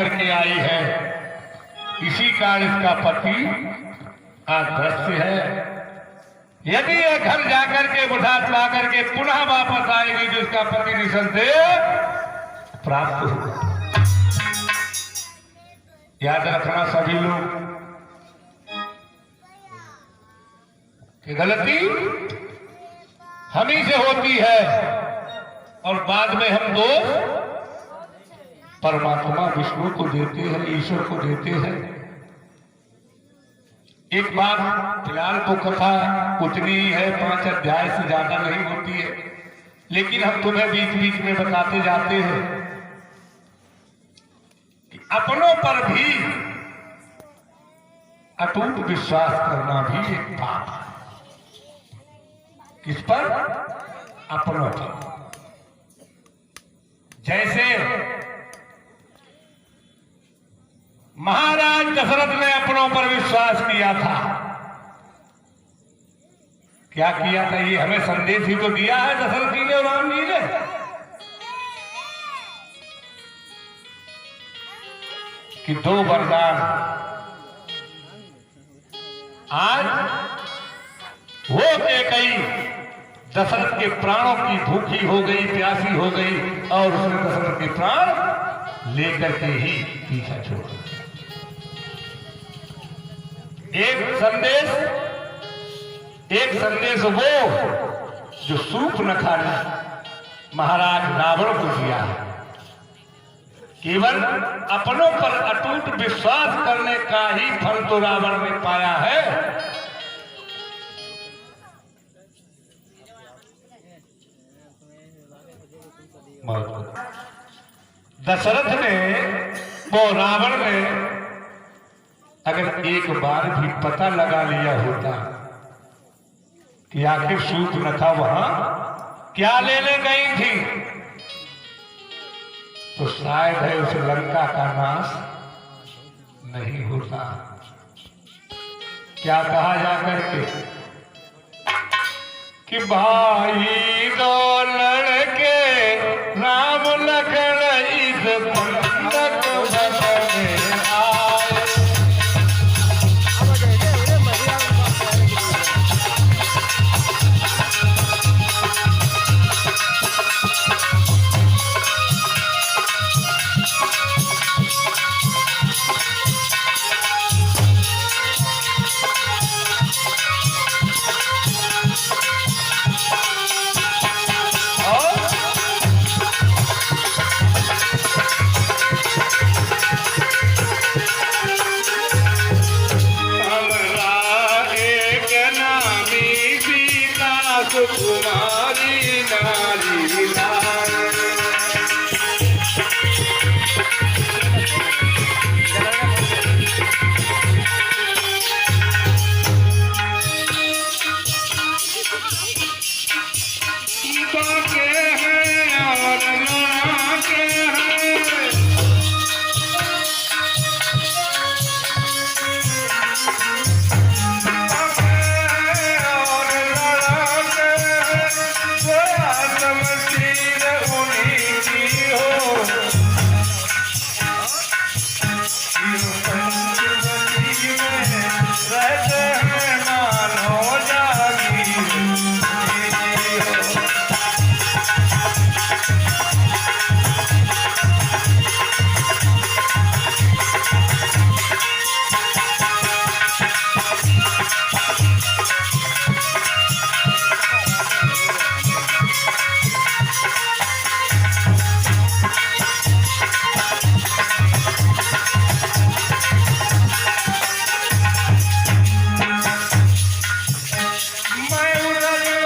करके आई है, इसी कारण इसका पति अदृश्य है। यदि ये घर जाकर के बुझात ला करके पुनः वापस आएगी तो इसका पति निसंदेह प्राप्त होगा। याद रखना सभी लोग कि गलती हम ही से होती है और बाद में हम दोष परमात्मा विष्णु को देते हैं, ईश्वर को देते हैं। एक बात फिलहाल तो कथा उतनी ही है, 5 अध्याय से ज्यादा नहीं होती है, लेकिन हम तुम्हें बीच बीच में बताते जाते हैं कि अपनों पर भी अटूट विश्वास करना भी एक पाप है। किस पर? अपनों पर। जैसे महाराज दशरथ ने अपनों पर विश्वास किया था। क्या किया था? ये हमें संदेश ही तो दिया है दशरथ जी ने और राम जी ने। कि 2 वरदान आज वो कई दशरथ के प्राणों की भूखी हो गई, प्यासी हो गई और उसने दशरथ के प्राण लेकर के ही पीछा छोड़ा। एक संदेश वो जो सूर्पनखा ने महाराज रावण को दिया है। केवल अपनों पर अटूट विश्वास करने का ही फल तो रावण ने पाया है। दशरथ ने, वो रावण ने अगर एक बार भी पता लगा लिया होता कि आखिर सूर्पनखा वहां क्या लेने गई थी, तो शायद है उस लंका का नाश नहीं होता। क्या कहा जाकर के कि भाई 2 लड़के राम लखन इस बंधक बंधने आए। कुमारी नारी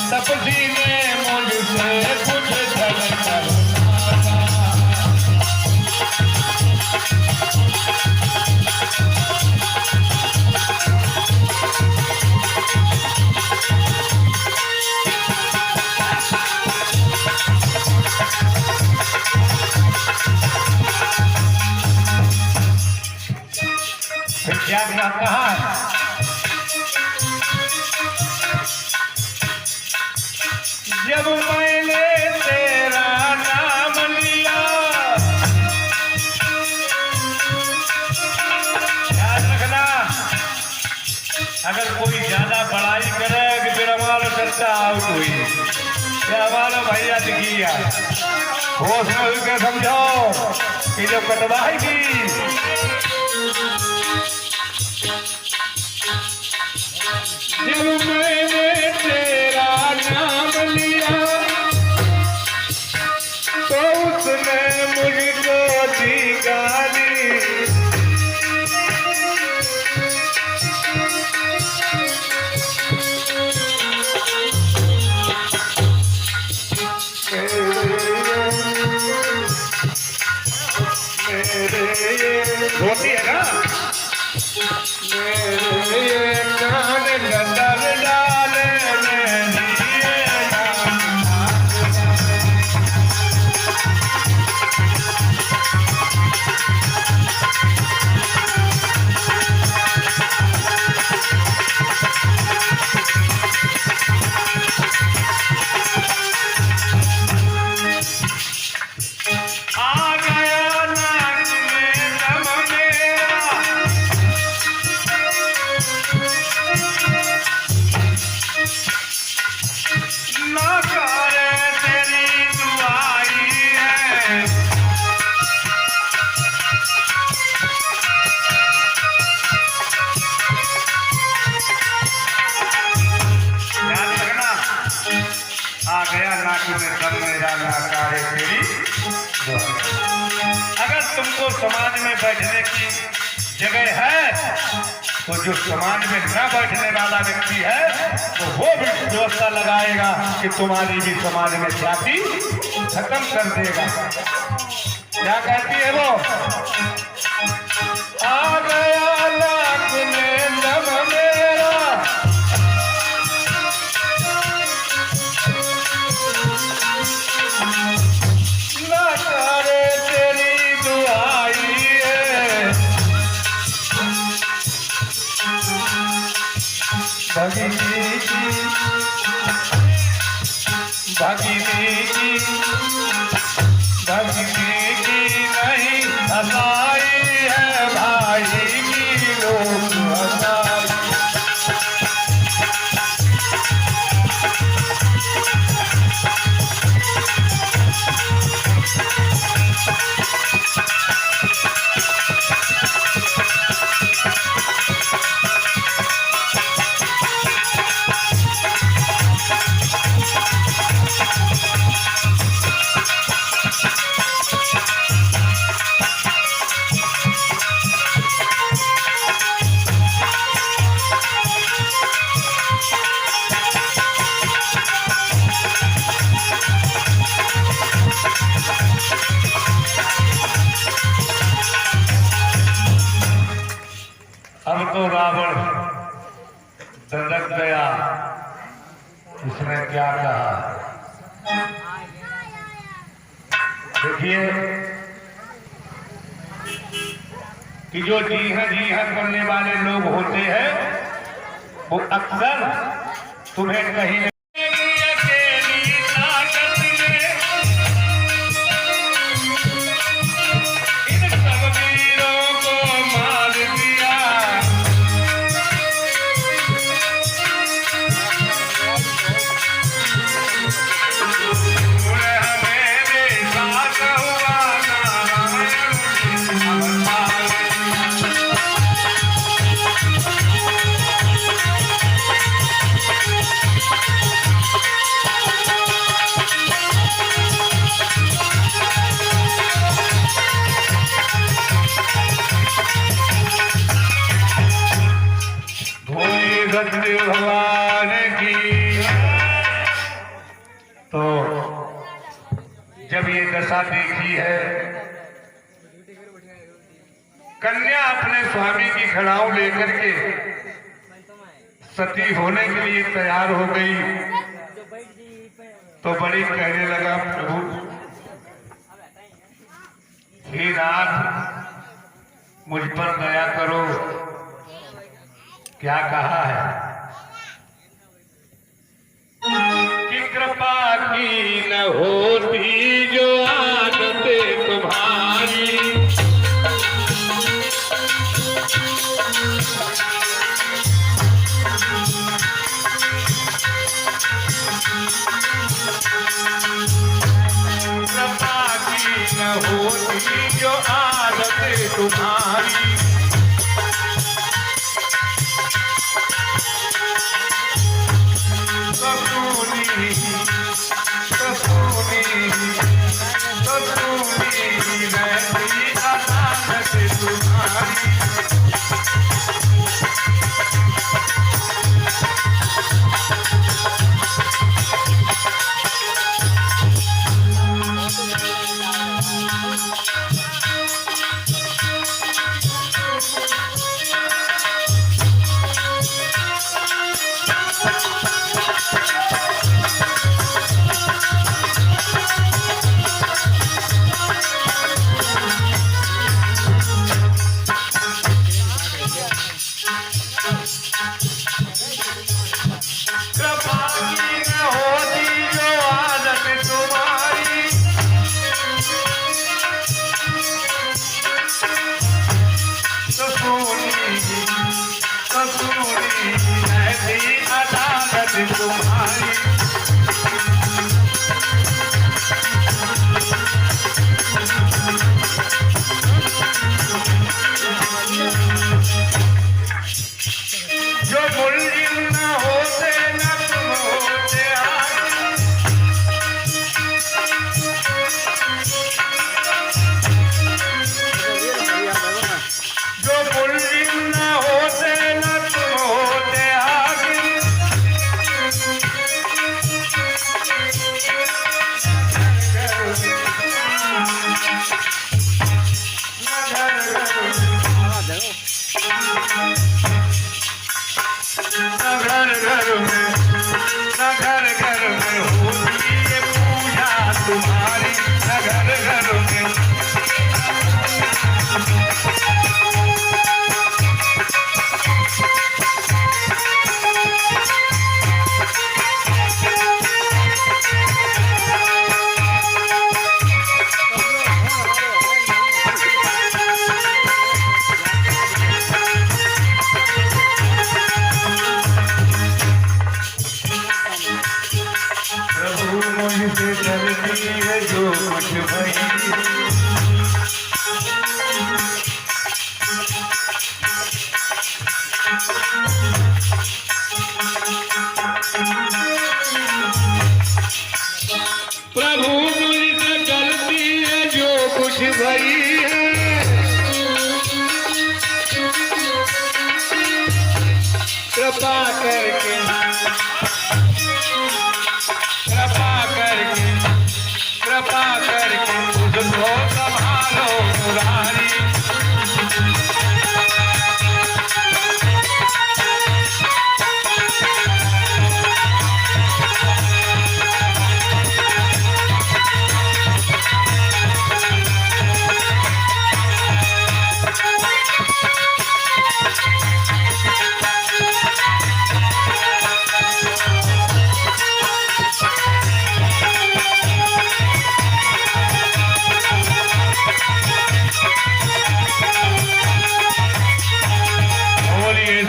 सपसी ने मुझसे कुछ आज्ञा कहाँ है? जब मैंने तेरा नाम लिया, याद रखना, अगर कोई ज्यादा बड़ाई करे कि फिर हमारा चर्चा आउट हुई, क्या हमारा भैया दिखिया होश में हुई के समझो कि जो कटवाएगी जब मैंने तेरा नाम लिया तो उसने मुझको दी गाली, रोटी है ना मेरे कान गदर डाले आ गया नाक में दम मेरा नाकारे तेरी। अगर तुमको समाज में बैठने की जगह है तो जो समाज में न बैठने वाला व्यक्ति है तो वो भी व्यवस्था लगाएगा कि तुम्हारी भी समाज में जाति खत्म कर देगा। क्या कहती है वो? आ गया नाक में दम मेरा, नाकारे तेरी दुआई है, भगिनी की नहीं हसाई है, भाई की लोग हसाई। अब तो रावण दंडक गया, उसने क्या कहा? देखिए कि जो जी हाँ करने वाले लोग होते हैं वो अक्सर तुम्हें कहीं भगवान की। तो जब ये दशा देखी है, कन्या अपने स्वामी की खड़ाऊ लेकर के सती होने के लिए तैयार हो गई तो बड़ी कहने लगा, प्रभु हे नाथ मुझ पर दया करो, क्या कहा है कि कृपा की न होती जो आदत तुम्हारी, कृपा की न होती जो आदत तुम्हारी, तुम्हारी जो मुल्जिम न होते न तुम होते आगे, जो मुल्जिम न होते न तुम होते आगे, घर घर में होती ये पूजा तुम्हारी, घर घर में मुझसे डरती है जो कुछ भई, प्रभु मुझसे डरती है जो कुछ भई है, कृपा करके कृपा करके मुझको संभालो मुरारी,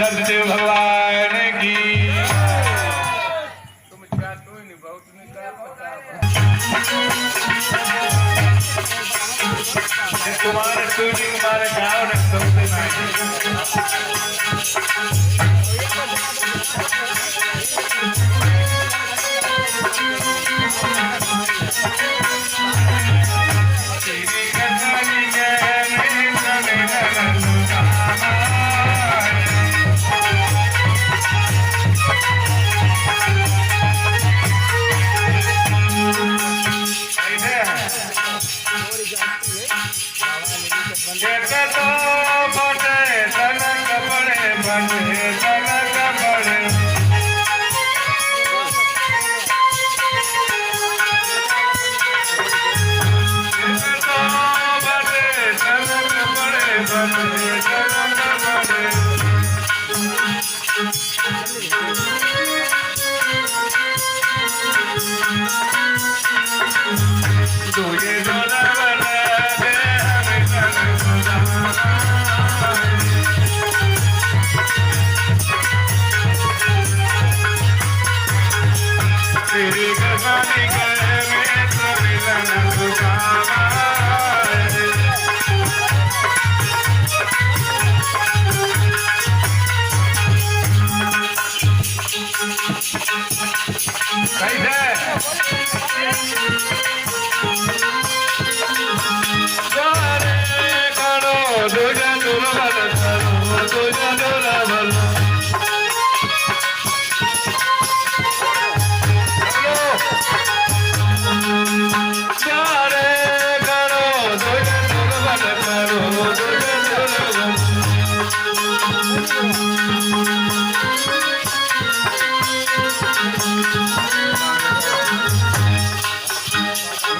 सतदेव भगवान की। तुम्हारे शूटिंग हमारे गाँव तो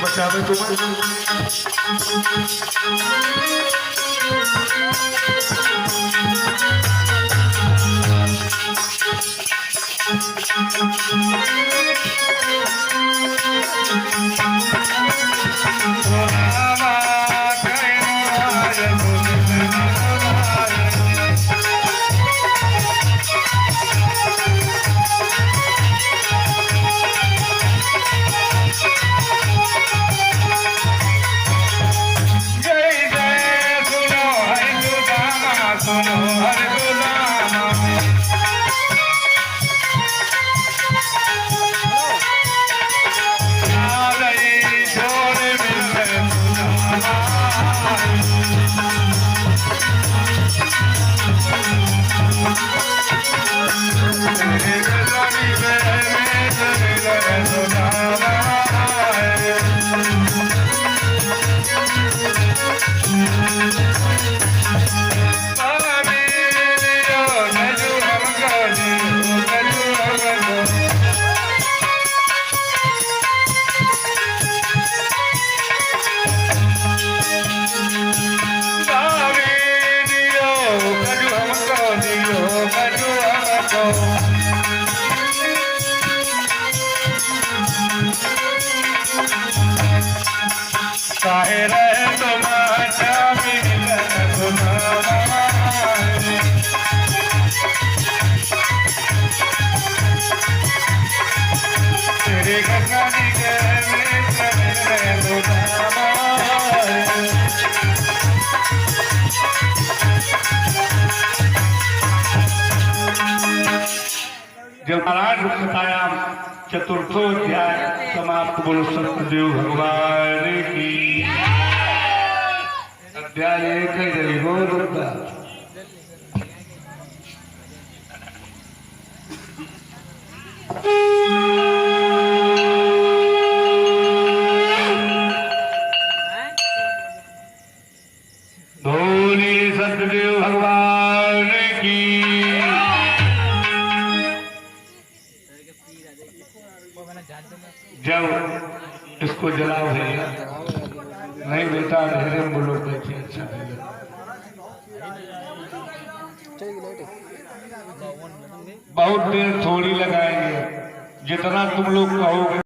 बचावे तुम काहे रहे तुम्हारा मिलन तुम्हारे तेरे गंगानी के मिलन तुम्हारे जब नारायण बतायाम चतुर्थोध्याय समाप्त। बोलो सत्यदेव भगवान की। अध्याय 1 जय हो दुर्गा। धोनी सत्यदेव भगवान की। जब इसको जलाओ भैया, नहीं बेटा अंधेरे में बोलो देखिए अच्छा बहुत देर थोड़ी लगाएंगे, जितना तुम लोग कहोगे।